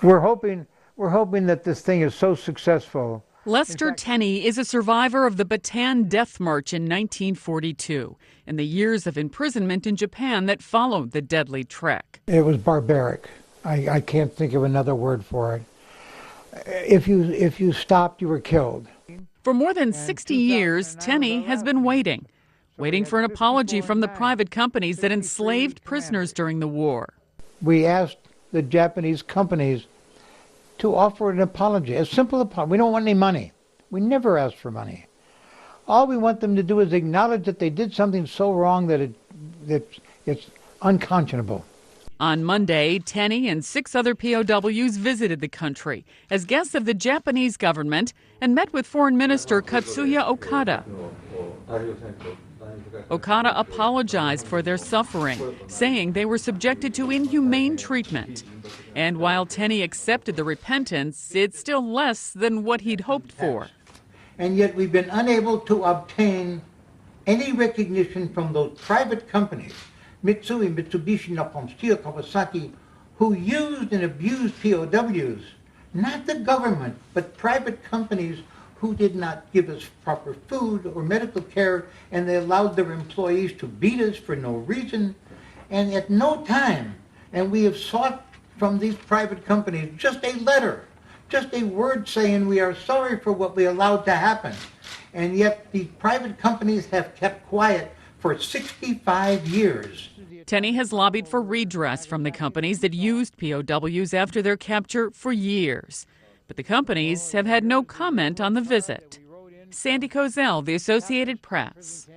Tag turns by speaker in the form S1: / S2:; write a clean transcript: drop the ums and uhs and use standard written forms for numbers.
S1: We're hoping that this thing is so successful.
S2: Lester Tenney is a survivor of the Bataan Death March in 1942 and the years of imprisonment in Japan that followed the deadly trek.
S1: It was barbaric. I can't think of another word for it. If you stopped, you were killed.
S2: For more than 60 years, Tenney has been waiting for an apology from the private companies that enslaved prisoners during the war.
S1: We asked the Japanese companies to offer an apology, a simple apology. We don't want any money. We never ask for money. All we want them to do is acknowledge that they did something so wrong that it's unconscionable.
S2: On Monday, Tenney and 6 other POWs visited the country as guests of the Japanese government and met with Foreign Minister Katsuya Okada. Okada apologized for their suffering, saying they were subjected to inhumane treatment. And while Tenney accepted the repentance, it's still less than what he'd hoped for.
S1: And yet we've been unable to obtain any recognition from those private companies, Mitsui, Mitsubishi, Nippon Steel, Kawasaki, who used and abused POWs, not the government, but private companies who did not give us proper food or medical care, and they allowed their employees to beat us for no reason. And at no time, and we have sought from these private companies just a letter, just a word saying we are sorry for what we allowed to happen. And yet these private companies have kept quiet for 65 years.
S2: Tenney has lobbied for redress from the companies that used POWs after their capture for years. But the companies have had no comment on the visit. Sandy Kozel, The Associated Press.